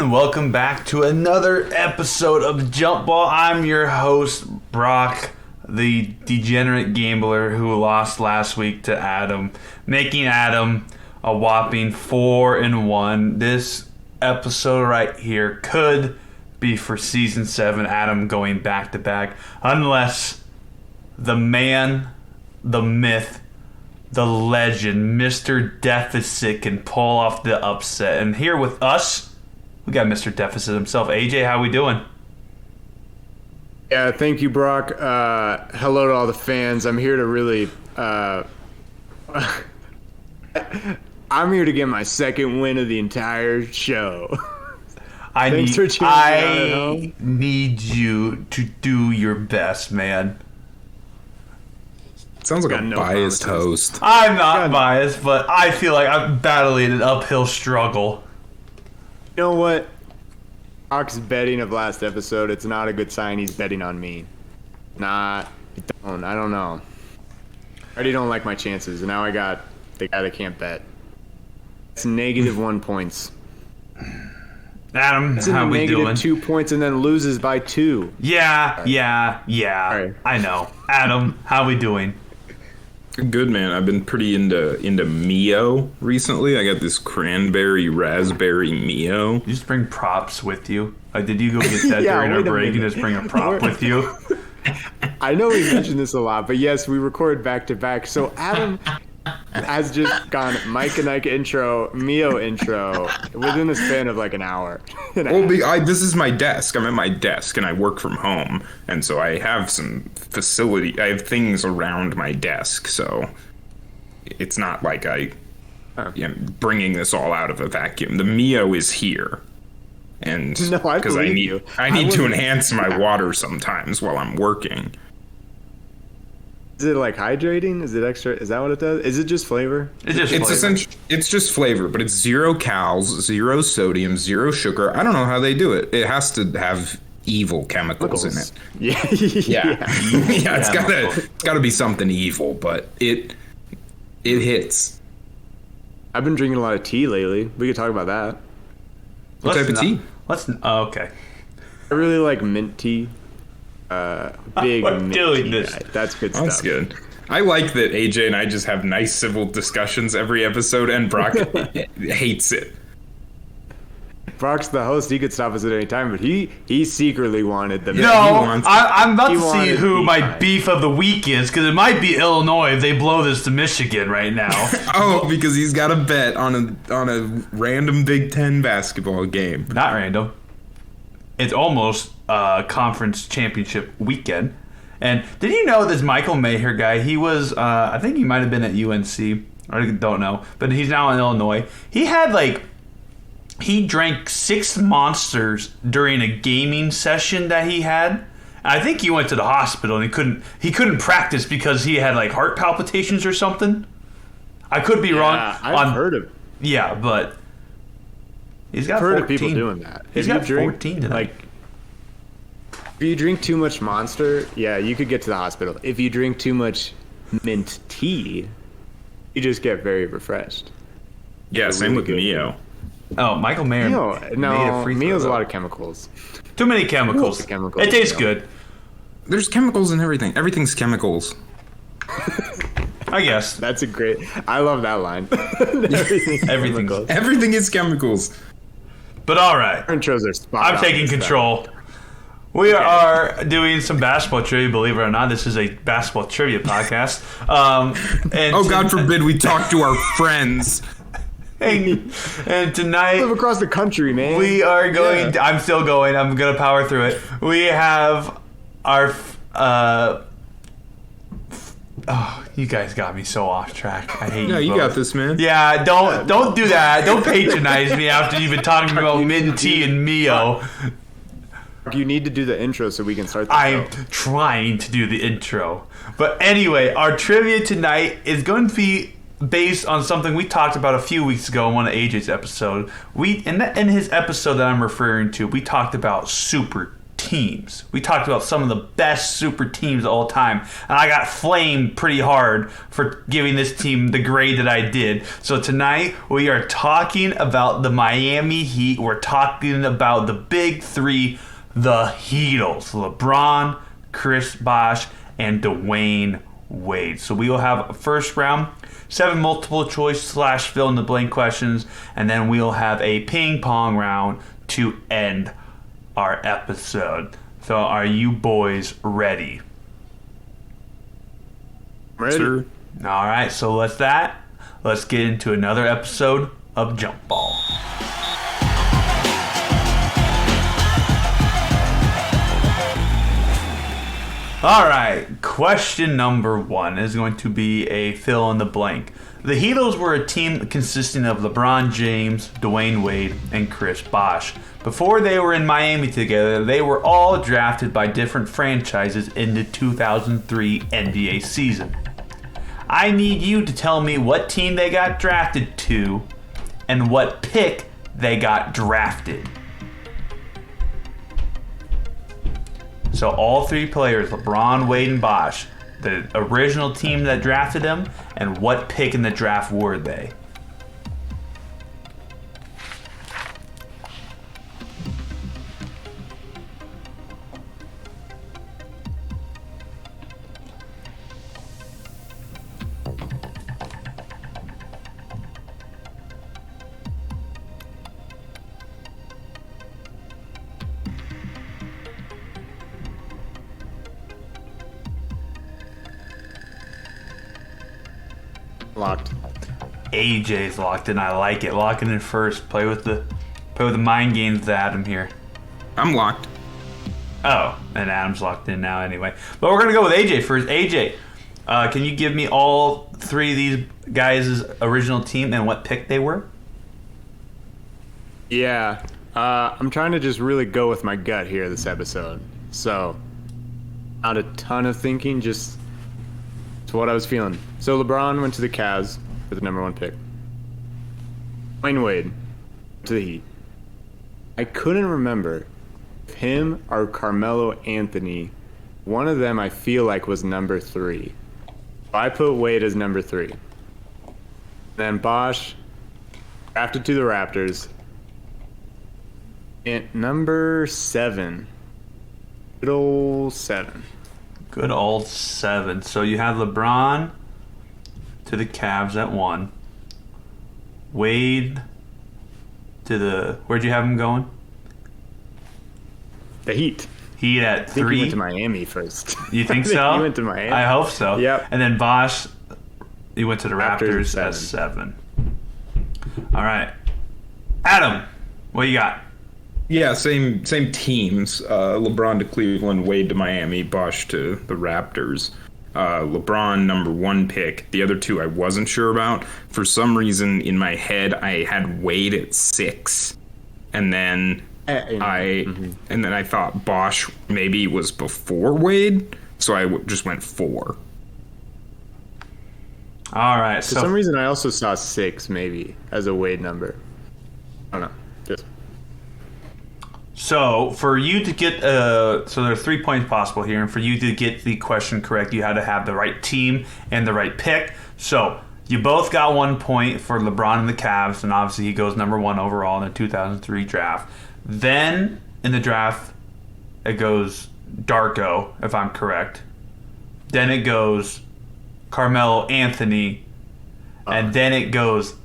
and welcome back to another episode of Jump Ball. I'm your host, Brock, the degenerate gambler who lost last week to Adam, making Adam a whopping 4-1. This episode right here could be for Season 7, Adam going back-to-back, unless the man, the myth, the legend, Mr. Deficit can pull off the upset. And here with us, we got Mr. Deficit himself. AJ, how we doing? Yeah, thank you, Brock. Hello to all the fans. I'm here to really... I'm here to get my second win of the entire show. I need you to do your best, man. Sounds like a biased host. I'm not biased, but I feel like I'm battling an uphill struggle. You know what? Brock's betting of last episode, it's not a good sign he's betting on me. I don't know. I already don't like my chances, and now I got the guy that can't bet. It's -1 points. Adam, how we doing? -2 points and then loses by 2. Yeah. Right. I know. Adam, how we doing? Good, man. I've been pretty into Mio recently. I got this cranberry raspberry Mio. You just bring props with you? Did you go get that Yeah, during our wait a break and minute. just bring a prop with you? I know we mentioned this a lot, but yes, we record back to back. So Adam has just gone Mike and Ike intro, Mio intro within the span of like an hour. Well, this is my desk. I'm at my desk and I work from home, and so I have some facility. I have things around my desk, so it's not like I am bringing this all out of a vacuum. The Mio is here, and because I need to enhance my water sometimes while I'm working. Is it like hydrating? Is it extra? Is that what it does? Is it just flavor? It's just flavor, but it's 0 calories, 0 sodium, 0 sugar. I don't know how they do it. It has to have evil chemicals in it. Yeah. Yeah, it's gotta be something evil, but it hits. I've been drinking a lot of tea lately. We could talk about that. What type of tea? Okay. I really like mint tea. Big I'm doing this. Guy. That's good stuff. That's good. I like that AJ and I just have nice civil discussions every episode, and Brock hates it. Brock's the host. He could stop us at any time, but he secretly wanted the. I'm about to see who my beef of the week is, because it might be Illinois if they blow this to Michigan right now. Oh, because he's got a bet on a random Big Ten basketball game. Not random. It's almost conference championship weekend. And did you know this Michael Maher guy, he was, I think he might have been at UNC. I don't know. But he's now in Illinois. He drank 6 Monsters during a gaming session that he had. I think he went to the hospital and he couldn't practice because he had like heart palpitations or something. I could be wrong. I've heard of. Yeah, but he's got I've heard 14. of people doing that. He's got 14 tonight. If you drink too much Monster, yeah, you could get to the hospital. If you drink too much mint tea, you just get very refreshed. Yeah, same with Mio. Oh, Michael Mayer. Mio's a lot of chemicals. Too many chemicals. It tastes good. There's chemicals in everything. Everything's chemicals. I guess. That's I love that line. Everything is chemicals. But all right. Intros are spot on. I'm taking control. We are doing some basketball trivia, believe it or not. This is a basketball trivia podcast. God forbid we talk to our friends. And tonight... I live across the country, man. We are going... Yeah. I'm still going. I'm going to power through it. We have our... you guys got me so off track. I hate you. Yeah, you got this, man. Yeah, don't do that. Don't patronize me after you've been talking about mint tea and Mio. You need to do the intro so we can start the I'm show. trying to do the intro. But anyway, our trivia tonight is going to be based on something we talked about a few weeks ago in one of AJ's episodes. In his episode that I'm referring to, we talked about super teams. teams. We talked about some of the best super teams of all time, and I got flamed pretty hard for giving this team the grade that I did. So tonight we are talking about the Miami Heat. We're talking about the big three, the Heatles: LeBron, Chris Bosh, and Dwyane Wade. So we will have a first round, 7 multiple choice / fill in the blank questions, and then we'll have a ping pong round to end our episode. So are you boys ready? Ready. Sir. All right, so let's get into another episode of Jump Ball. All right, question number 1 is going to be a fill in the blank. The Heatles were a team consisting of LeBron James, Dwyane Wade, and Chris Bosh. Before they were in Miami together, they were all drafted by different franchises in the 2003 NBA season. I need you to tell me what team they got drafted to and what pick they got drafted. So all 3 players, LeBron, Wade, and Bosh, the original team that drafted them, and what pick in the draft were they? Locked. AJ's locked in. I like it. Lock it in first. Play with the mind games with Adam here. I'm locked. Oh, and Adam's locked in now anyway. But we're gonna go with AJ first. AJ, can you give me all 3 of these guys' original team and what pick they were? Yeah. I'm trying to just really go with my gut here this episode. So, not a ton of thinking, just it's what I was feeling. So LeBron went to the Cavs for the number 1 pick. Dwyane Wade to the Heat. I couldn't remember if him or Carmelo Anthony. One of them I feel like was number 3. So I put Wade as number 3. Then Bosh drafted to the Raptors. And number 7. Good old 7. Good old 7. So you have LeBron to the Cavs at 1. Wade to the... Where'd you have him going? The Heat. Heat at I think 3. he went to Miami first. You think I so? He went to Miami. I hope so. Yep. And then Bosh, he went to the Raptors Raptors at at 7. All right. Adam, what you got? Yeah, same teams. LeBron to Cleveland, Wade to Miami, Bosh to the Raptors. LeBron, number 1 pick. The other 2 I wasn't sure about. For some reason, in my head, I had Wade at 6. And then I thought Bosh maybe was before Wade, so I just went 4. All right. For some reason, I also saw 6 maybe as a Wade number. I don't know. Just So for you to get, so there are 3 points possible here, and for you to get the question correct, you had to have the right team and the right pick. So you both got 1 point for LeBron and the Cavs, and obviously he goes number 1 overall in the 2003 draft. Then in the draft, it goes Darko, if I'm correct. Then it goes Carmelo Anthony, and then it goes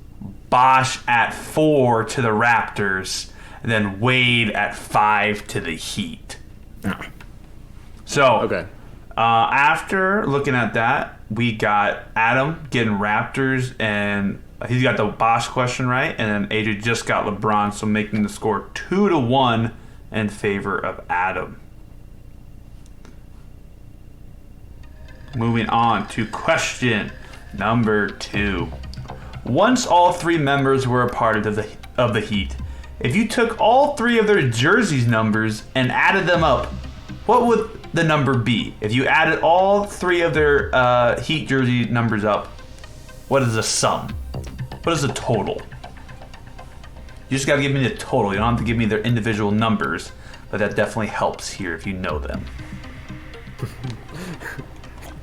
Bosh at 4 to the Raptors. And then Wade at 5 to the Heat. Yeah. So, okay. After looking at that, we got Adam getting Raptors, and he's got the Bosh question right, and then AJ just got LeBron, so making the score 2-1 in favor of Adam. Moving on to question number 2. Once all 3 members were a part of the Heat, if you took all 3 of their jerseys numbers and added them up, what would the number be? If you added all 3 of their Heat jersey numbers up, what is the sum? What is the total? You just got to give me the total. You don't have to give me their individual numbers, but that definitely helps here if you know them.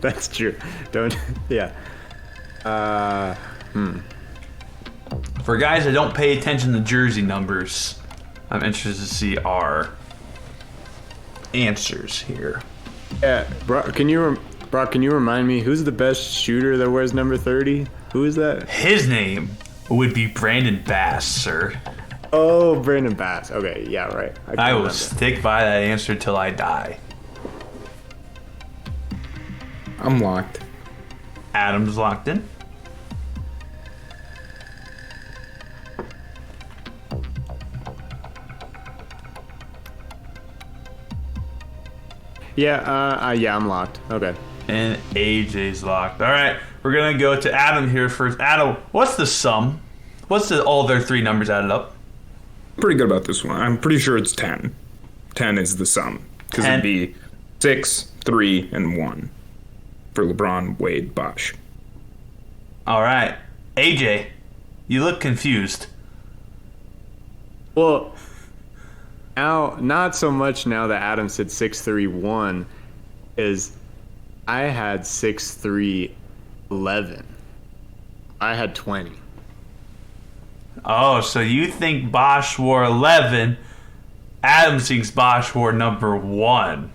That's true. Don't. Yeah. For guys that don't pay attention to jersey numbers, I'm interested to see our answers here. Yeah, Brock, can you remind me who's the best shooter that wears number 30? Who is that? His name would be Brandon Bass, sir. Oh, Brandon Bass. Okay, yeah, right. I will stick by that answer till I die. I'm locked. Adam's locked in. Yeah, I'm locked. Okay. And AJ's locked. All right, we're gonna go to Adam here first. Adam, what's the sum? What's all their three numbers added up? Pretty good about this one. I'm pretty sure it's 10. 10 is the sum. Because it'd be 6, 3, and 1 for Lebron, Wade, Bosh. All right, AJ, you look confused. Well, now, not so much now that Adam said 6-3-1, is I had 6-3-11. I had 20. Oh, so you think Bosh wore 11? Adam thinks Bosh wore number 1.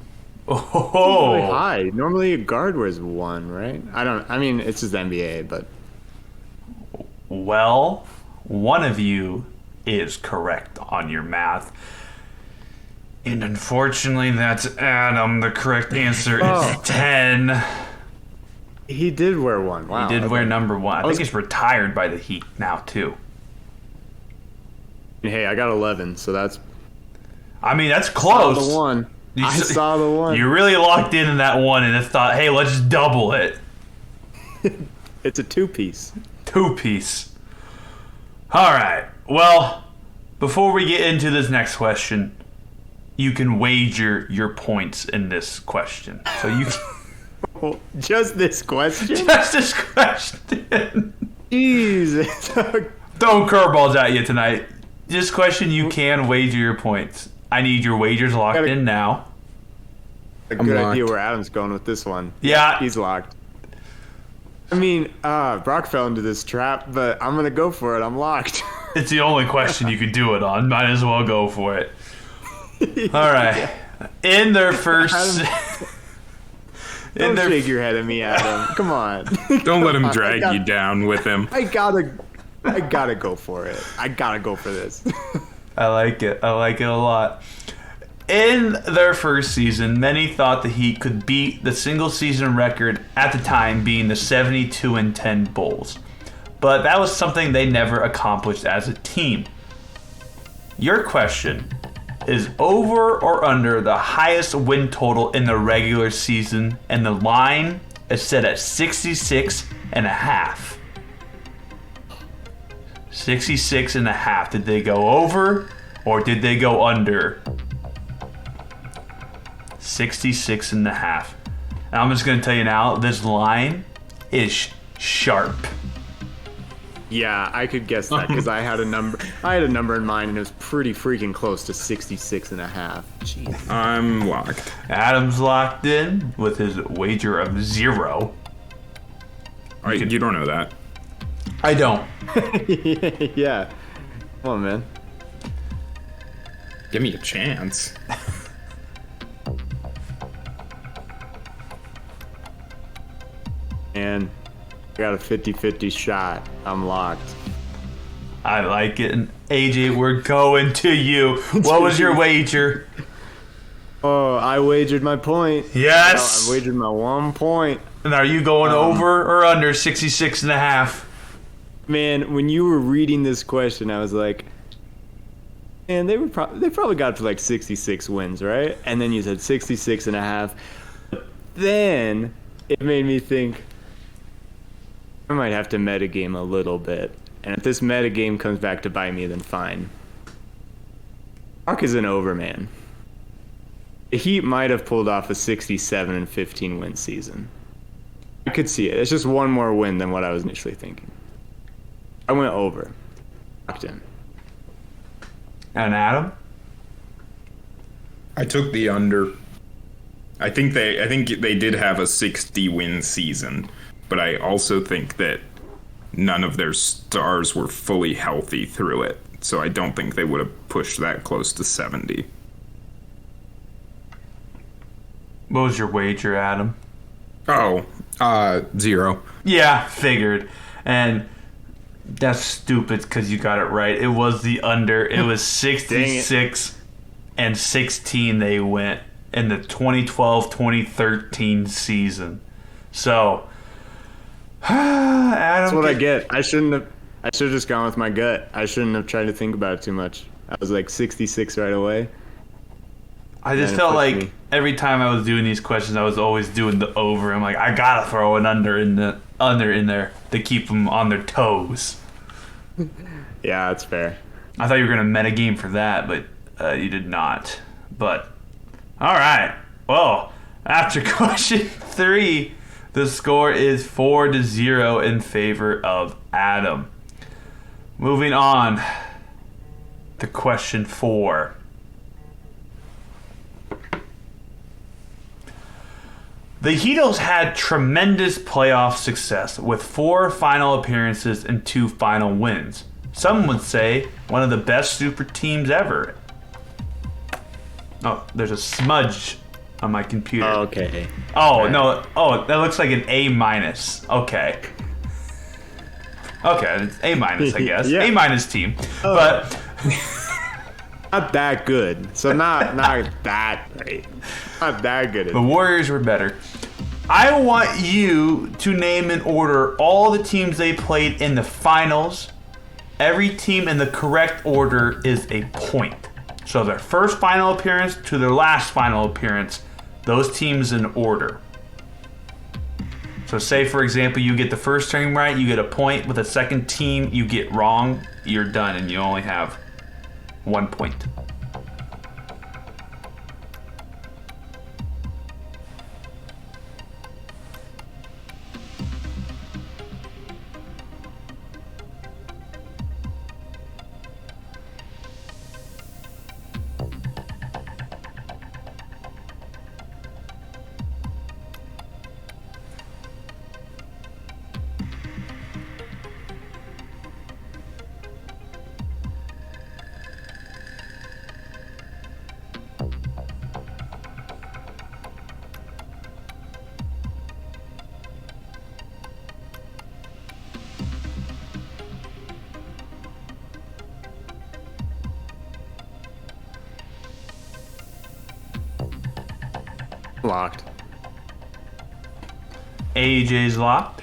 Oh, Really high. Normally a guard wears 1, right? I mean, it's just NBA, but well, one of you is correct on your math. And unfortunately, that's Adam. The correct answer is 10. he did wear 1. Wow. He did wear number 1. I think he's retired by the Heat now, too. Hey, I got 11, so that's I mean, that's close. the one. I saw the one. You really locked in that one and thought, hey, let's double it. It's a 2-piece. 2-piece. All right. Well, before we get into this next question, you can wager your points in this question. So you can Just this question? just this question. Jesus. Throwing curveballs at you tonight. This question, you can wager your points. I need your wagers locked in now. A I'm good locked. idea where Adam's going with this one. Yeah. He's locked. I mean, Brock fell into this trap, but I'm going to go for it. I'm locked. It's the only question you can do it on. Might as well go for it. All right. In their first... Don't shake your head at me, Adam. Come on. Don't let him drag you down with him. I gotta go for it. I gotta go for this. I like it. I like it a lot. In their first season, many thought the Heat could beat the single season record at the time being the 72-10 Bulls. But that was something they never accomplished as a team. Your question is over or under the highest win total in the regular season, and the line is set at 66.5. 66.5. Did they go over or did they go under? 66.5. And I'm just going to tell you now, this line is sharp. Yeah, I could guess that because I had a number in mind and it was pretty freaking close to 66.5. Jeez. I'm locked. Adam's locked in with his wager of 0. All right, you don't know that. I don't. Yeah. Come on, man. Give me a chance. And I got a 50-50 shot. I'm locked. I like it. And AJ, we're going to you. What was your wager? Oh, I wagered my point. Yes. I wagered my 1 point. And are you going over or under 66.5? Man, when you were reading this question, I was like, man, they probably got to like 66 wins, right? And then you said 66.5. Then it made me think I might have to metagame a little bit. And if this metagame comes back to bite me, then fine. Brock is an overman. The Heat might have pulled off a 67-15 win season. I could see it. It's just one more win than what I was initially thinking. I went over. Locked in. And Adam? I took the under. I think they did have a 60 win season, but I also think that none of their stars were fully healthy through it. So I don't think they would have pushed that close to 70. What was your wager, Adam? Oh, 0. Yeah, figured. And that's stupid because you got it right. It was the under. It was 66 and 16 they went in the 2012-2013 season. So, Adam, That's what I get. I should have just gone with my gut. I shouldn't have tried to think about it too much. I was like 66 right away. I just felt like every time I was doing these questions, I was always doing the over. I'm like, I gotta throw an under in there to keep them on their toes. Yeah, that's fair. I thought you were gonna metagame for that, but you did not. But all right. Well, after question 3, the score is 4-0 in favor of Adam. Moving on to question 4. The Heatles had tremendous playoff success with 4 final appearances and 2 final wins. Some would say one of the best super teams ever. Oh, there's a smudge on my computer. Okay. Oh, no. Oh, that looks like an A-. Okay. Okay, it's A-, I guess. Yeah. A- team. But Not that good. So not that great. Not that good. the Warriors were better. I want you to name and order all the teams they played in the finals. Every team in the correct order is a point. So their first final appearance to their last final appearance, those teams in order. So say, for example, you get the first team right, you get a point. With the second team you get wrong, you're done and you only have 1 point. Locked. AJ's locked.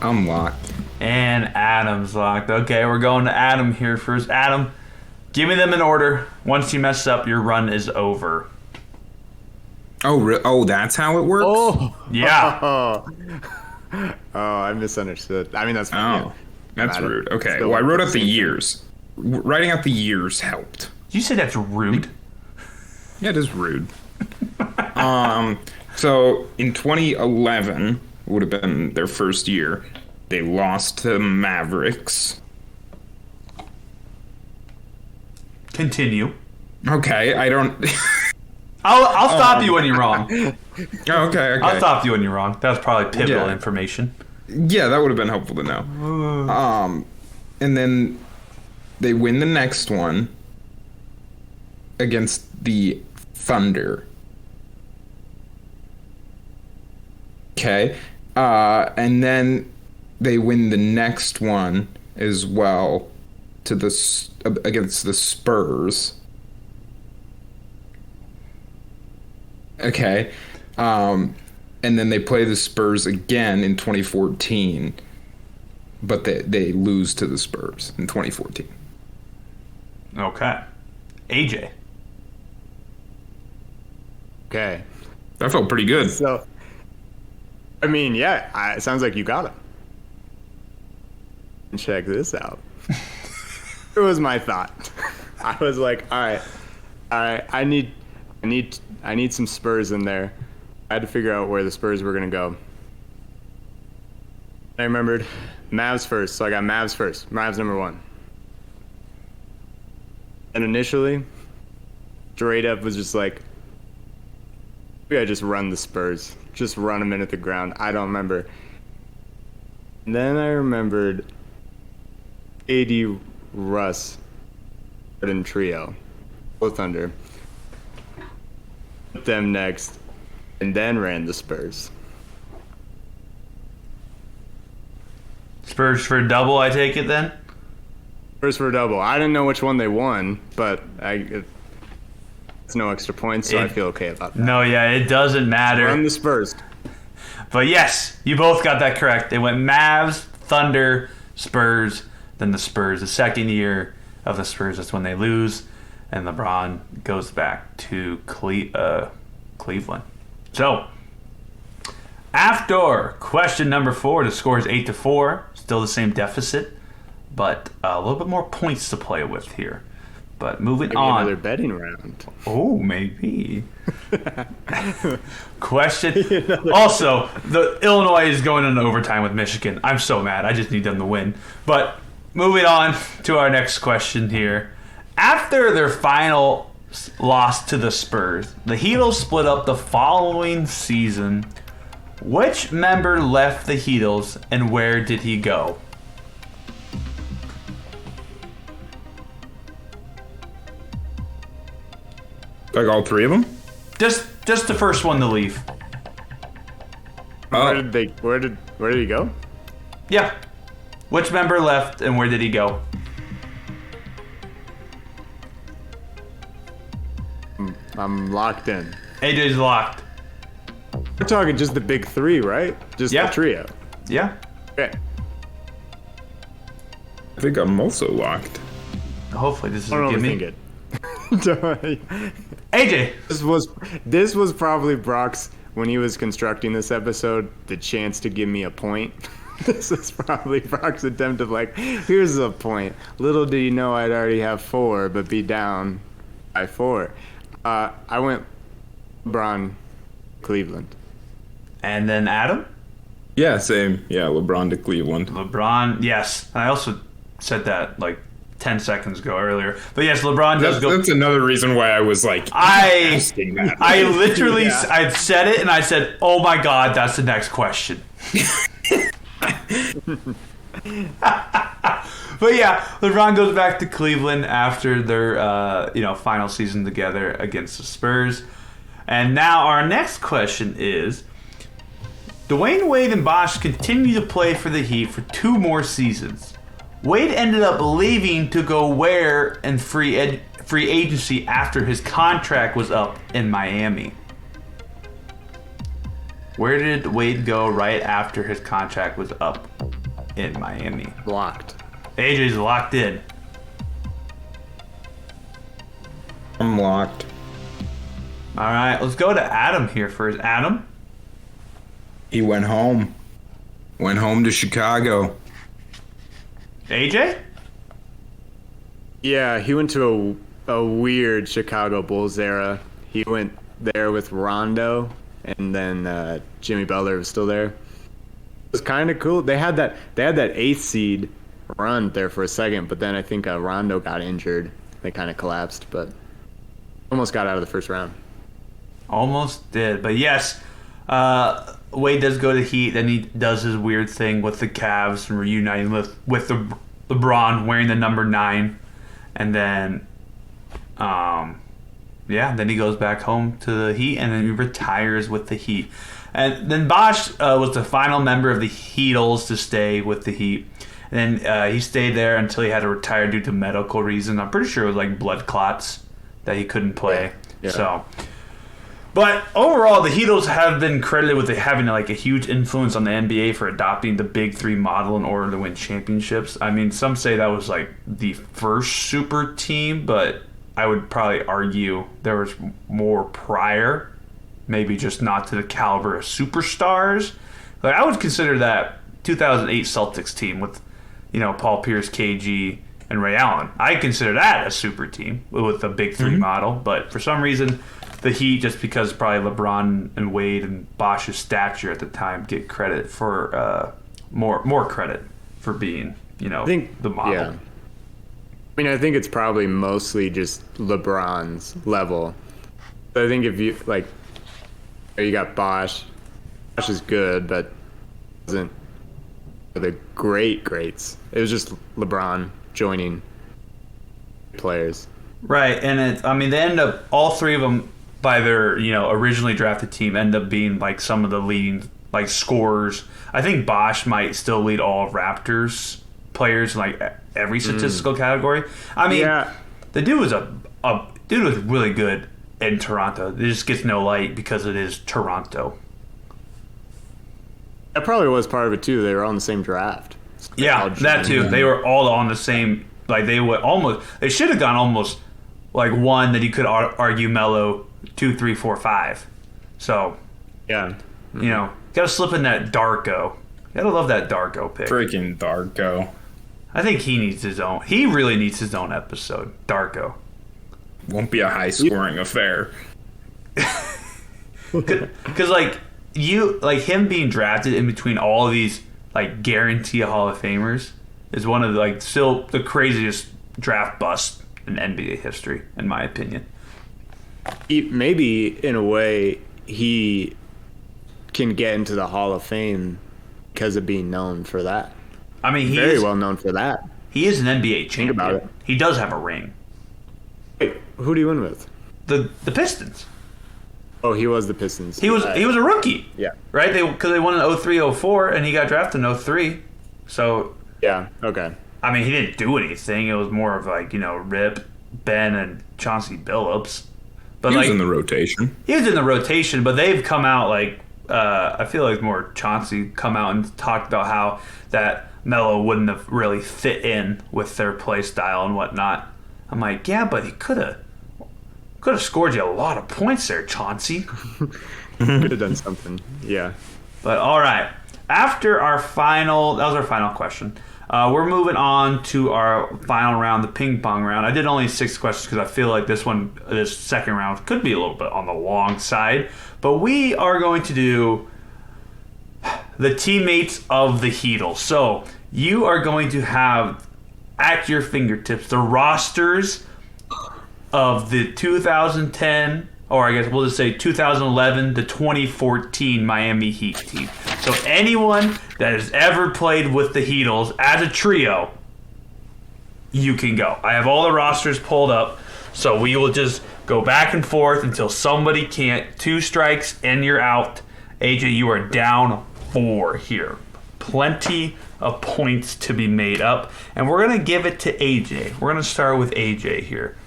I'm locked. And Adam's locked. Okay, we're going to Adam here first. Adam, give me them in order. Once you mess up, your run is over. Oh, that's how it works? Oh. Yeah. Oh, I misunderstood. I mean, that's fine. Oh, that's Matter. rude. Okay, Still well, I wrote out the same. years. Writing out the years helped. Did you say that's rude? Yeah, it is rude. So in 2011 would have been their first year. They lost to Mavericks. Continue. Okay, I don't. I'll stop you when you're wrong. Okay. I'll stop you when you're wrong. That was probably pivotal Yeah. information. Yeah, that would have been helpful to know. And then they win the next one against the Thunder. Okay. And then they win the next one as well to against the Spurs. Okay. And then they play the Spurs again in 2014, but they lose to the Spurs in 2014. Okay. AJ. Okay. That felt pretty good. So, I mean, yeah, it sounds like you got him. Check this out. It was my thought. I was like, all right, I need some Spurs in there. I had to figure out where the Spurs were gonna go. I remembered Mavs first, so I got Mavs first. Mavs number 1. And initially, straight up was just like, we gotta just run the Spurs. Just run them into the ground. I don't remember. And then I remembered AD Russ and trio. Both under. Put them next. And then ran the Spurs. Spurs for a double, I take it then? Spurs for a double. I didn't know which one they won, but it's no extra points, so I feel okay about that. No, yeah, it doesn't matter. Run the Spurs. But yes, you both got that correct. They went Mavs, Thunder, Spurs, then the Spurs. The second year of the Spurs, that's when they lose, and LeBron goes back to Cleveland. So, after question number 4, the score is 8-4. Still the same deficit, but a little bit more points to play with here. But moving Maybe on. another betting round. Oh, maybe. Question. Also, the Illinois is going into overtime with Michigan. I'm so mad. I just need them to win. But moving on to our next question here. After their final loss to the Spurs, the Heatles split up the following season. Which member left the Heatles and where did he go? Like all 3 of them? Just the first one to leave. Where did he go? Yeah. Which member left and where did he go? I'm locked in. AJ's locked. We're talking just the big 3, right? Just Yeah. the trio. Yeah. Okay. I think I'm also locked. Hopefully this is Don't a gimme. overthink it. Don't- AJ. This was probably Brock's, when he was constructing this episode, the chance to give me a point. This is probably Brock's attempt of like, here's a point. Little did he know I'd already have 4, but be down by 4. I went LeBron, Cleveland. And then Adam? Yeah, same. Yeah, LeBron to Cleveland. LeBron, yes. I also said that like 10 seconds ago earlier. But yes, LeBron does go. That's another reason why I was like asking that. I literally, I said it and I said, oh my God, that's the next question. But yeah, LeBron goes back to Cleveland after their final season together against the Spurs. And now our next question is, Dwyane Wade and Bosh continue to play for the Heat for 2 more seasons. Wade ended up leaving to go where in free agency after his contract was up in Miami. Where did Wade go right after his contract was up in Miami? Locked. AJ's locked in. I'm locked. All right, let's go to Adam here first. Adam? He went home. Went home to Chicago. AJ? Yeah, he went to a weird Chicago Bulls era. He went there with Rondo, and then Jimmy Butler was still there. It was kind of cool. They had that 8th seed run there for a second, but then I think Rondo got injured. They kind of collapsed, but almost got out of the first round. Almost did, but yes, Wade does go to Heat. Then he does his weird thing with the Cavs and reuniting with the LeBron wearing the number 9, and then then he goes back home to the Heat, and then he retires with the Heat. And then Bosh was the final member of the Heatles to stay with the Heat. And then he stayed there until he had to retire due to medical reasons. I'm pretty sure it was like blood clots that he couldn't play. Yeah. So, but overall, the Heatles have been credited with having like a huge influence on the NBA for adopting the Big 3 model in order to win championships. I mean, some say that was like the first super team, but I would probably argue there was more prior, maybe just not to the caliber of superstars. Like I would consider that 2008 Celtics team with, Paul Pierce, KG, and Ray Allen. I consider that a super team with a big three model, but for some reason, the Heat, just because probably LeBron and Wade and Bosh's stature at the time, get credit for more credit for being, I think the model. Yeah. I mean, I think it's probably mostly just LeBron's level. But I think if you you got Bosh. Bosh is good, but wasn't the greats. It was just LeBron joining players. Right, and they end up, all three of them, by their originally drafted team, end up being like some of the leading scorers. I think Bosh might still lead all Raptors players in every statistical category. I mean, the dude was dude was really good in Toronto. It just gets no light because it is Toronto. That probably was part of it too. They were on the same draft. Yeah, that too. They were all on the same. They should have gone almost one that you could argue Melo 2, 3, 4, 5. So yeah, gotta slip in that Darko. Gotta love that Darko pick. Freaking Darko. I think he needs his own. He really needs his own episode. Darko. Won't be a high scoring affair. Because him being drafted in between all of these guarantee Hall of Famers is one of the still the craziest draft busts in NBA history, in my opinion. Maybe in a way he can get into the Hall of Fame because of being known for that. I mean, he's very well known for that. He is an NBA champion. Think about it. He does have a ring. Wait, who do you win with? The Pistons. Oh, he was the Pistons. He was a rookie. Yeah. Right? Because they won in 03, 04, and he got drafted in 03. So yeah, okay. I mean, he didn't do anything. It was more of Rip, Ben, and Chauncey Billups. But he was in the rotation. He was in the rotation, but they've come out I feel like more Chauncey come out and talked about how that Melo wouldn't have really fit in with their play style and whatnot. I'm like, yeah, but he could have scored you a lot of points there, Chauncey. Could have done something. Yeah. But all right, after that was our final question. We're moving on to our final round, the ping pong round. I did only 6 questions because I feel like this second round could be a little bit on the long side. But we are going to do the teammates of the Heatles. So you are going to have at your fingertips the rosters of the 2010, or I guess we'll just say 2011 to 2014 Miami Heat team. So anyone that has ever played with the Heatles as a trio, you can go. I have all the rosters pulled up, so we will just go back and forth until somebody can't. 2 strikes and you're out. AJ, you are down 4 here. Plenty of points to be made up, and we're going to give it to AJ. We're going to start with AJ here.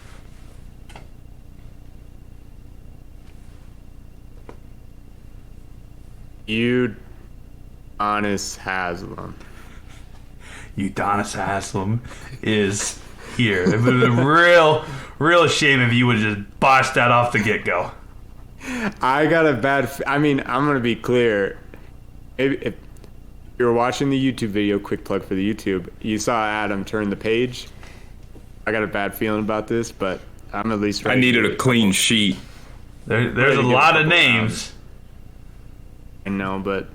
Udonis Haslem. Udonis Haslem is here. It would have been real shame if you would have just botched that off the get-go. I got a bad... I'm going to be clear. If you were watching the YouTube video, quick plug for the YouTube, you saw Adam turn the page. I got a bad feeling about this, but I'm at least ready. I needed a clean sheet. There's a lot of names. I know, but...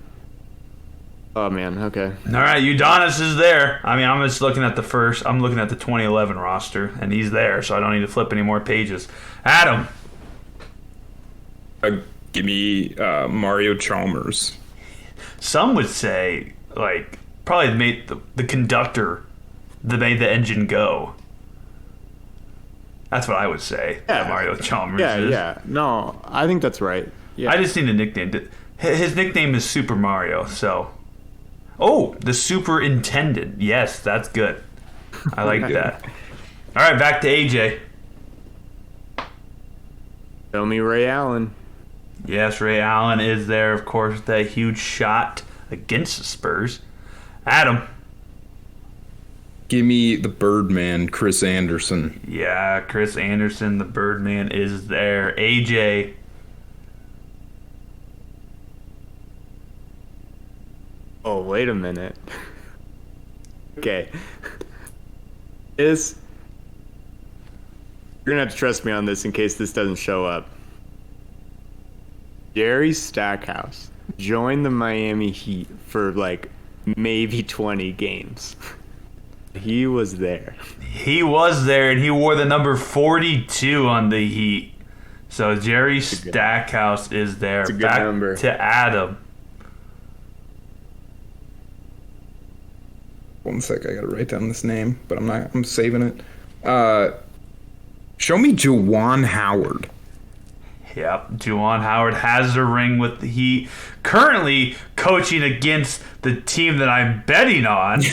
Oh, man, okay. All right, Udonis is there. I mean, I'm just looking at I'm looking at the 2011 roster, and he's there, so I don't need to flip any more pages. Adam. Give me Mario Chalmers. Some would say, probably made the conductor that made the engine go. That's what I would say. Yeah. Mario Chalmers is. Yeah. No, I think that's right. Yeah. I just need a nickname. His nickname is Super Mario, so... Oh, the superintendent. Yes, that's good. I like that. All right, back to AJ. Tell me Ray Allen. Yes, Ray Allen is there, of course, with that huge shot against the Spurs. Adam. Give me the Birdman, Chris Anderson. Yeah, Chris Anderson, the Birdman, is there. AJ. Oh, wait a minute. Okay. Is you're gonna have to trust me on this in case this doesn't show up. Jerry Stackhouse joined the Miami Heat for like maybe 20 games. He was there. He was there, and he wore the number 42 on the Heat. So Jerry Stackhouse is there. It's a good Back number. to Adam. One sec, I gotta write down this name, but I'm saving it. Show me Juwan Howard. Yep, Juwan Howard has a ring with the Heat. Currently coaching against the team that I'm betting on.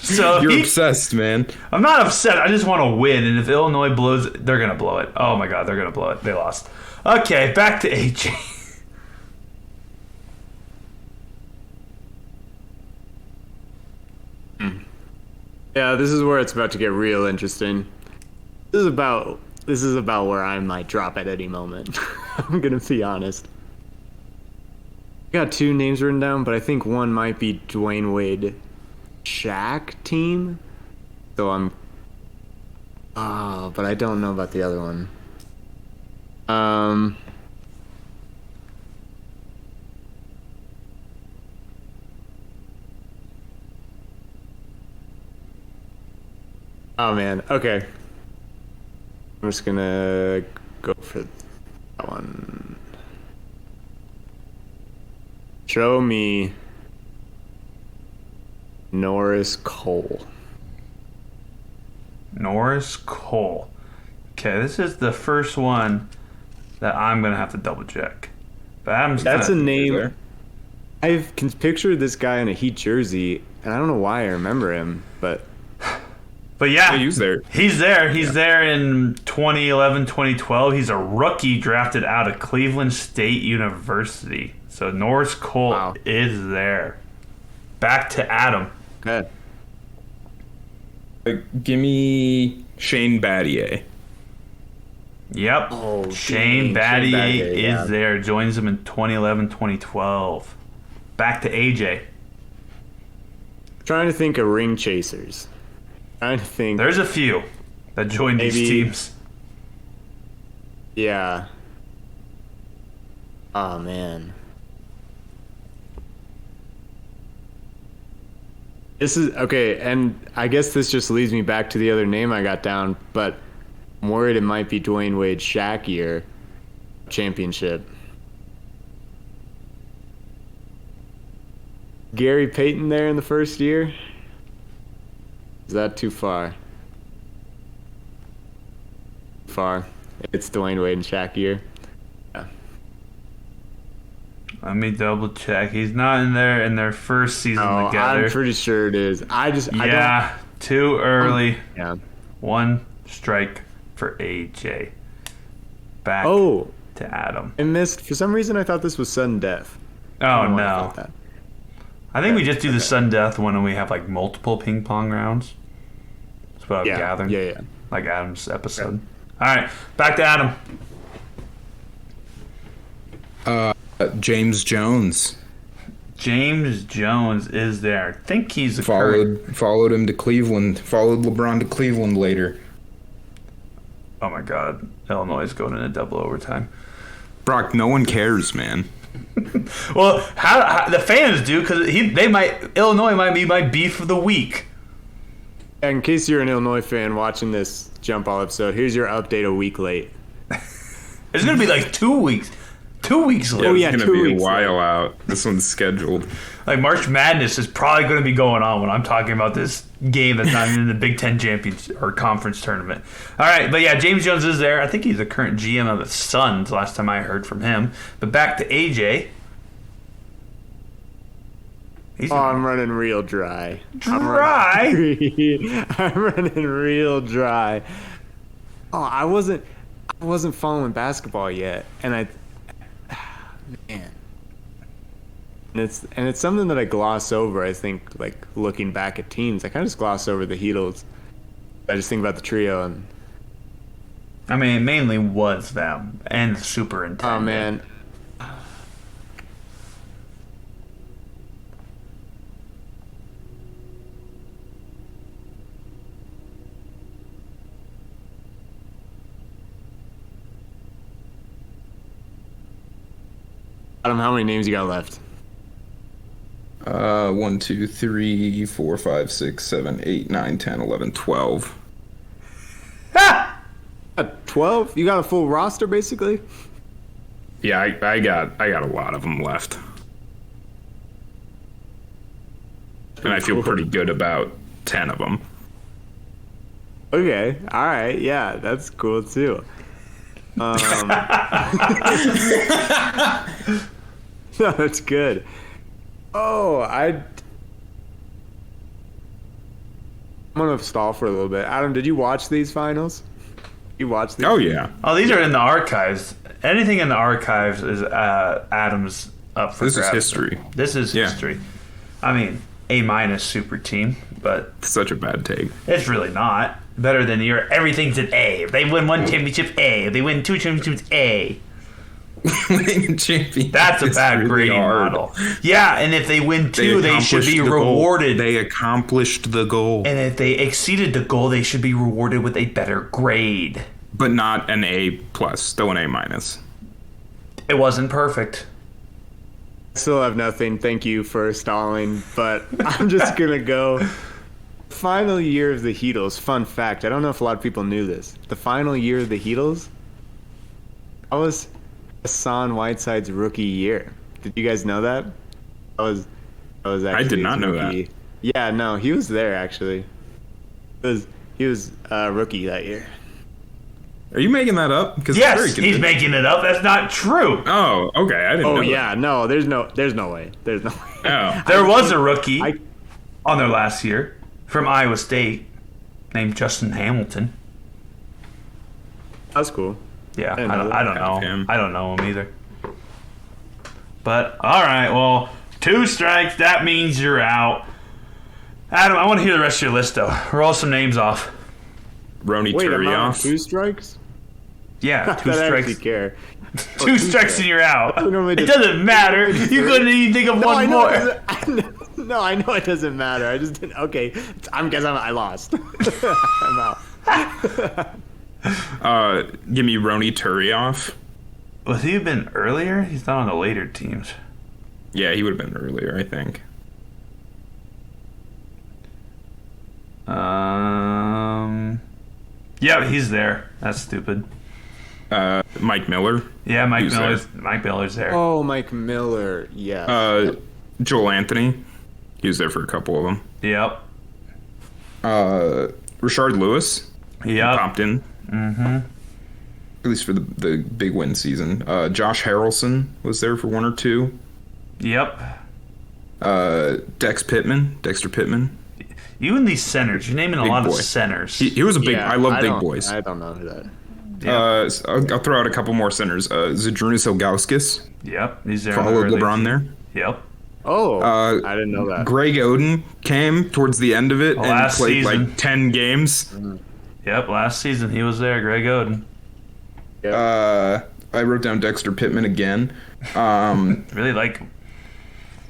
So You're obsessed, man. I'm not upset. I just want to win. And if Illinois blows, they're going to blow it. Oh, my God, they're going to blow it. They lost. Okay, back to AJ. Yeah, this is where it's about to get real interesting. This is about where I might drop at any moment. I'm gonna be honest. I got 2 names written down, but I think one might be Dwyane Wade Shaq team. So I'm but I don't know about the other one. Oh man, okay. I'm just gonna go for that one. Show me Norris Cole. Norris Cole. Okay, this is the first one that I'm going to have to double check. But Adam's That's a gonna, name. I can picture this guy in a Heat jersey, and I don't know why I remember him, but yeah, He's there. He's there. He's there in 2011, 2012. He's a rookie drafted out of Cleveland State University. So Norris Cole is there. Back to Adam. okay. Give me Shane Battier. Yep. Oh, Shane dang, Shane Battier Battier, is yeah. there. Joins him in 2011, 2012. Back to AJ. Trying to think of ring chasers. Trying to think. There's a few that joined these Maybe- teams. Yeah. Oh man. This is okay, and I guess this just leads me back to the other name I got down, but I'm worried it might be Dwyane Wade Shaq year championship. Gary Payton there in the first year? Is that too far? Far. It's Dwyane Wade and Shaq year. Yeah. Let me double check. He's not in there in their first season Oh, together. I'm pretty sure it is. I Too early. yeah. One strike for AJ. Back Oh, to Adam. I missed. For some reason, I thought this was sudden death. I Oh don't know why I no. thought that. I think we just do the sudden death one and we have like multiple ping pong rounds. That's what I've Yeah, gathered. yeah. Like Adam's episode. Alright, back to Adam. James Jones. James Jones is there. I think he's a current... Followed him to Cleveland. Followed LeBron to Cleveland later. Oh my god. Illinois is going into double overtime. Brock, no one cares, man. Well, how the fans do, because Illinois might be my beef of the week. In case you're an Illinois fan watching this jump ball episode, here's your update a week late. It's gonna be like 2 weeks. 2 weeks late. Oh, yeah, It's 2 gonna be a weeks while out. This one's scheduled. Like March Madness is probably going to be going on when I'm talking about this game that's not in the Big Ten championship or conference tournament. All right, but yeah, James Jones is there. I think he's the current GM of the Suns. Last time I heard from him. But back to AJ. I'm running real dry. Dry? I'm running real dry. Oh, I wasn't following basketball yet, and man. And it's something that I gloss over. I think, like looking back at teams, I kind of just gloss over the Heatles. I just think about the trio, and I mean, it mainly was them and the superintendent. oh man, Adam, how many names you got left? 1, 2, 3, 4, 5, 6, 7, 8, 9, 10, 11, 12. 12? You got a full roster, basically? Yeah, I got a lot of them left. And I feel pretty good about 10 of them. Okay, all right, yeah, that's cool too. No, that's good. Oh, I'm gonna stall for a little bit. Adam, did you watch these finals? You watched these? Oh yeah, Oh, these are in the archives. Anything in the archives is Adam's up for this is grabs. history. This is Yeah. history. I mean, A- super team, but Such a bad take. it's really not. Better than your everything's an A. If they win one championship, A. If they win two championships, A. Winning champion. That's a is bad really grading hard. model. Yeah, and if they win two, they should accomplished be the goal. rewarded. They accomplished the goal, And if they exceeded the goal, they should be rewarded with a better grade. but not an A plus, still an A minus. It wasn't perfect. Still have nothing. Thank you for stalling, but I'm just gonna go. Final year of the Heatles. Fun fact: I don't know if a lot of people knew this. The final year of the Heatles, that was Hassan Whiteside's rookie year. Did you guys know that? That was actually. I did not his know that. rookie. Yeah, no, he was there actually. He was a rookie that year. Are you making that up? Because Yes, he's making it up. That's not true. Oh, okay. I didn't know. Oh yeah, no, there's no way. There's no way. That. Oh, There was a rookie I- on their last year from Iowa State named Justin Hamilton. That's cool. Yeah, didn't I know don't, that. I don't know. Him. I don't know him either. But all right, well, 2 strikes. That means you're out. Adam, I want to hear the rest of your list though. Roll some names off. Rony Wait, I'm on Turioff. 2 strikes? Yeah, 2 I strikes. actually care. 2 strikes and you're out. normally It just- doesn't matter. You couldn't even think of No, I one know more. it doesn't, no, I know it doesn't matter. I just didn't. Okay, I lost. I'm out. Give me Rony Turioff. Was he been earlier? He's not on the later teams. Yeah, he would have been earlier, I think. Yeah, he's there. That's stupid. Mike Miller. Yeah, Who's there? Mike Miller's there. Oh, Mike Miller. Yeah. Joel Anthony. He was there for a couple of them. Yep. Rashard Lewis. Yep. Popped in. Mm-hmm. At least for the big win season. Josh Harrelson was there for 1 or 2. Yep. Dexter Pittman. You and these centers, you're naming a Big lot boy. of centers. He was a big. Yeah, I love big don't- boys. I don't know who that. Yep. So I'll throw out a couple more centers. Zadrunas Ilgauskas. Yep. He's there. in the Followed early LeBron team. there. Yep. Oh, Uh, I didn't know that. Greg Oden came towards the end of it and Last played season. like 10 games. Yep. Last season he was there. Greg Oden. I wrote down Dexter Pittman again. Really like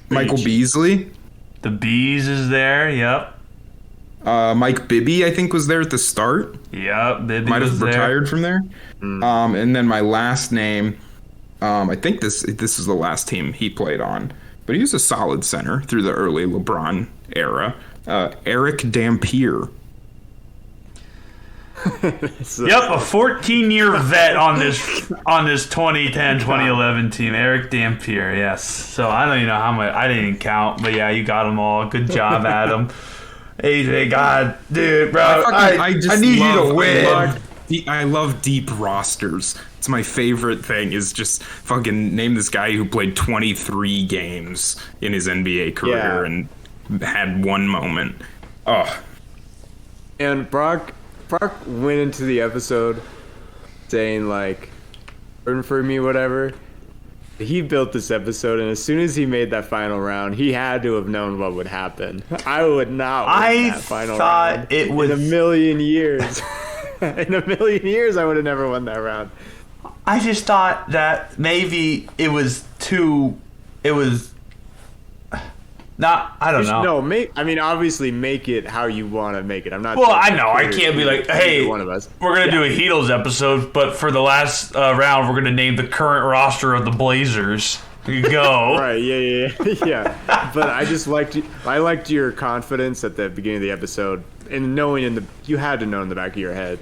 Michael Beasley. the Bees is there. Yep. Mike Bibby, I think, was there at the start. Yep. Bibby Might was have there. retired from there. And then my last name, I think this is the last team he played on. But he was a solid center through the early LeBron era. Eric Dampier. Yep, a 14-year vet on this 2010-2011 team, Eric Dampier. Yes. So I don't even know how much. I didn't count, but yeah, you got them all. Good job, Adam. AJ, God, dude, bro, I need you to win. I love deep rosters. It's my favorite thing is just fucking name this guy who played 23 games in his NBA career and had one moment. Oh, And Brock went into the episode saying like, "Burn for me," whatever. He built this episode, and as soon as he made that final round, he had to have known what would happen. I would not win that final round. it was. In a million years. In a million years, I would have never won that round. I just thought that maybe it was too. It was. Not. I don't know. No, obviously make it how you want to make it. I'm not. Well, saying I know. I either- can't be like, either hey, one of us. we're going to do a Heatles episode, but for the last round, we're going to name the current roster of the Blazers. Go. Right, yeah. But I liked your confidence at the beginning of the episode, and knowing you had to know in the back of your head.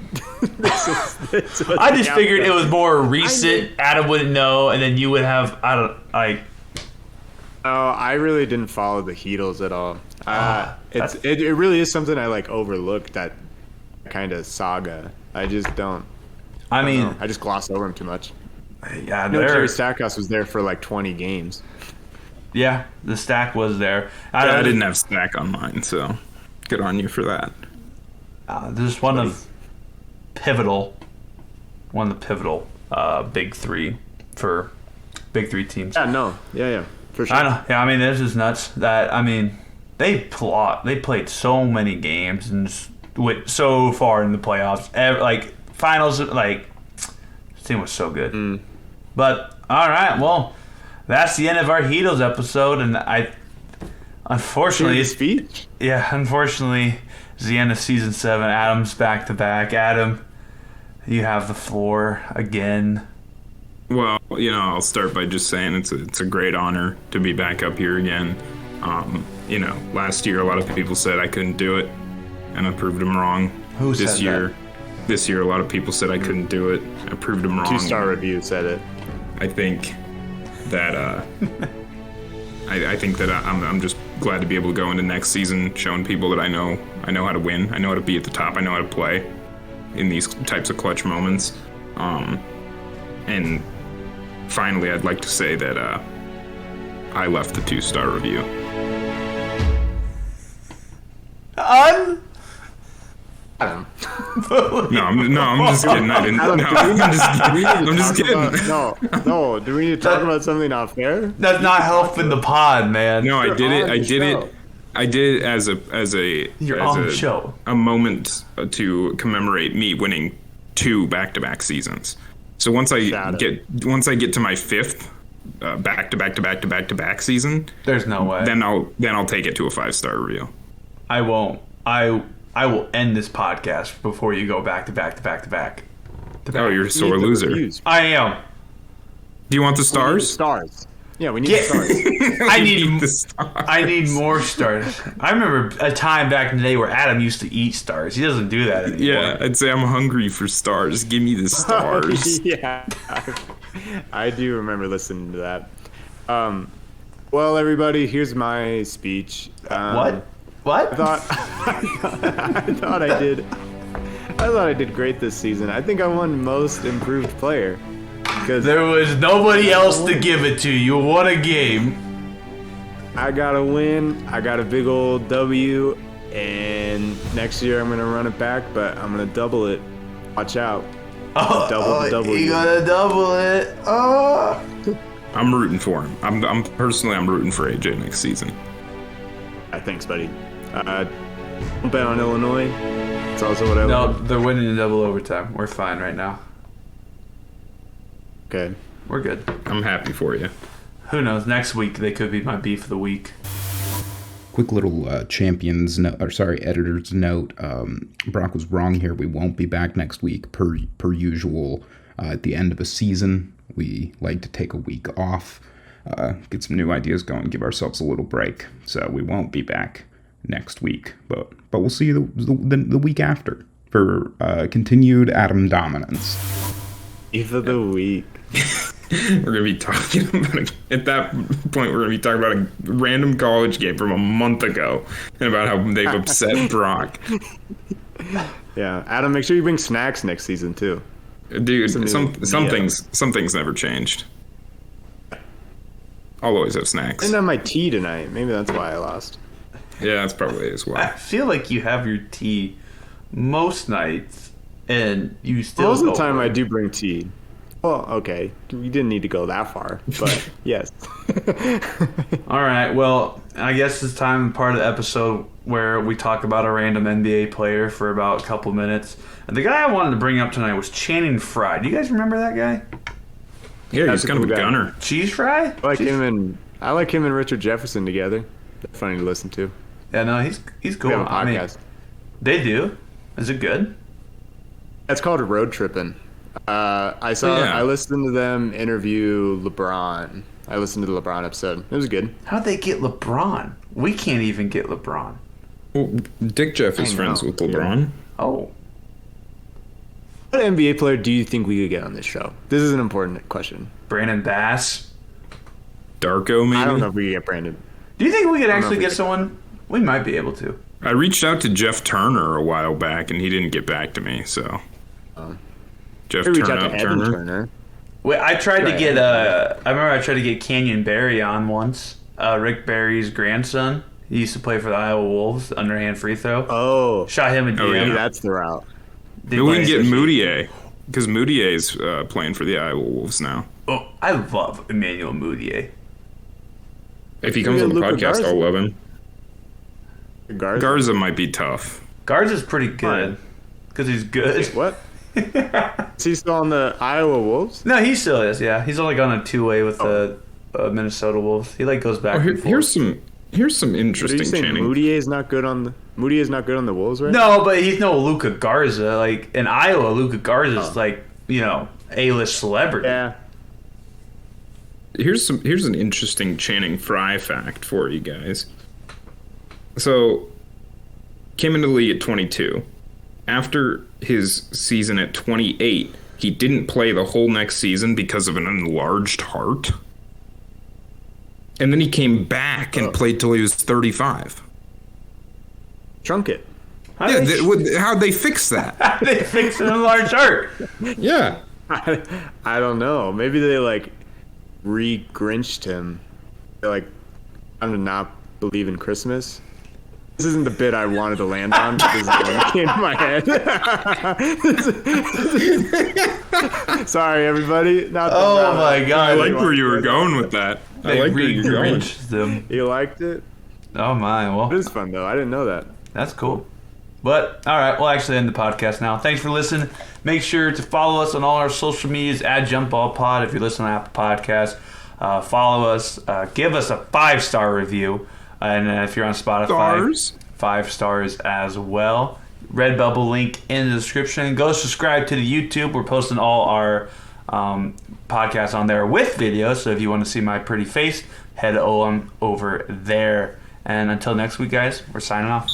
I just figured it was more recent. Adam wouldn't know, and then you would have. Oh, I really didn't follow the Heatles at all. It really is something I overlooked, that kind of saga. I just don't. I just gloss over them too much. Yeah, Jerry Stackhouse was there for 20 games. Yeah, the stack was there. I didn't have stack on mine, so good on you for that. There's one of the pivotal big three for big three teams. Yeah, for sure. I know. Yeah, this is nuts. They played so many games and just went so far in the playoffs. Finals, this team was so good. But all right, well, that's the end of our Heatles episode, and unfortunately, it's the end of season 7. Adam's back to back. Adam, you have the floor again. Well, I'll start by just saying it's a great honor to be back up here again. Last year a lot of people said I couldn't do it, and I proved them wrong. Who said that? This year a lot of people said I couldn't do it. I proved them wrong. 2-star review said it. I think that I'm just glad to be able to go into next season showing people that I know how to win. I know how to be at the top. I know how to play in these types of clutch moments. And finally, I'd like to say that I left the 2-star review. Adam. No, I'm just kidding. I didn't. Adam, I'm just kidding. No. Do we need to talk about something not fair? That's not helping the pod, man. No, I did it. I did it as a show. A moment to commemorate me winning 2 back-to-back seasons. So once I get to my 5th back-to-back season, there's no way. Then I'll take it to a 5-star review. I won't. I will end this podcast before you go back to back. Oh, you're a sore loser. I am. Do you want the stars? Stars. Yeah, we need the stars. I need more stars. I remember a time back in the day where Adam used to eat stars. He doesn't do that anymore. Yeah, I'd say I'm hungry for stars. Give me the stars. Yeah, I do remember listening to that. Well, everybody, here's my speech. What? I thought I did great this season. I think I won most improved player. Because there was nobody else to give it to. You won a game. I got a win. I got a big old W. And next year I'm going to run it back, but I'm going to double it. Watch out. Double the W. You got to double it. Oh. I'm rooting for him. I'm rooting for AJ next season. Thanks, buddy. Don't bet on Illinois. It's also what I No, want. they're winning in double overtime. We're fine right now. Okay. We're good. I'm happy for you. Who knows? Next week they could be my beef of the week. Quick little editor's note. Brock was wrong here. We won't be back next week per usual. At the end of a season, we like to take a week off, get some new ideas going, give ourselves a little break. So we won't be back next week, but we'll see you the week after for continued Adam dominance. Beef of the week. We're gonna be talking about at that point. We're gonna be talking about a random college game from a month ago and about how they've upset Brock. Yeah, Adam, make sure you bring snacks next season too. Dude, some things never changed. I'll always have snacks. I didn't have my tea tonight. Maybe that's why I lost. Yeah, that's probably as well. I feel like you have your tea most nights, and you still. Most of the time, I do bring tea. Well, okay, we didn't need to go that far, but yes. All right, well, I guess it's time, part of the episode where we talk about a random NBA player for about a couple minutes. And the guy I wanted to bring up tonight was Channing Frye. Do you guys remember that guy? Yeah, he's kind of a gunner. Cheese Fry? I like him and Richard Jefferson together. They're funny to listen to. Yeah, no, he's cool. We have a podcast. They do. Is it good? It's called Road Trippin'. I listened to them interview LeBron, I listened to the LeBron episode. It was good. How'd they get LeBron? We can't even get LeBron. Well, Dick Jeff is friends with LeBron. Oh. What NBA player do you think we could get on this show? This is an important question. Brandon Bass. Darko, maybe? I don't know if we could get Brandon. Do you think we could actually get someone? We might be able to. I reached out to Jeff Turner a while back, and he didn't get back to me, so... Jeff Reach out to Turner. Evan Turner. Wait, I tried to get I remember I tried to get Canyon Barry on once. Rick Barry's grandson. He used to play for the Iowa Wolves. Underhand free throw. Oh. Shot him a DM. Maybe that's the route. Maybe we can get Moutier, because Moutier's playing for the Iowa Wolves now. Oh, I love Emmanuel Moutier. If he comes on the Luka podcast, Garza. I'll love him. Garza. Garza might be tough. Garza's pretty good because he's good. What? Is he still on the Iowa Wolves? No, he still is. Yeah, he's only gone a two-way with the Minnesota Wolves. He goes back and forth. Here's some Are you interesting saying chanting. Moutier's not good on the Wolves, right? No, but he's no Luka Garza. Like in Iowa, Luka Garza's like A-list celebrity. Yeah. Here's an interesting Channing Frye fact for you guys. So, came into the league at 22. After his season at 28, he didn't play the whole next season because of an enlarged heart. And then he came back and played till he was 35. Trunk it. How'd they fix that? How did they fix an enlarged heart? Yeah. I don't know. Maybe they re-grinched him. They're I'm to not believe in Christmas. This isn't the bit I wanted to land on. This is the one that came to my head. Sorry, everybody. Not the Oh route. my god! I like where you were going with that. I They like where you're going. re-grinched them. You liked it? Oh my! Well, It is fun though. I didn't know that. that's cool. But all right, we'll actually end the podcast now. Thanks for listening. Make sure to follow us on all our social medias at JumpBallPod if you listen to Apple Podcasts. Follow us. Give us a 5-star review. And if you're on Spotify, Stars. 5 stars as well. Redbubble link in the description. Go subscribe to the YouTube. We're posting all our podcasts on there with videos. So if you want to see my pretty face, head on over there. And until next week, guys, we're signing off.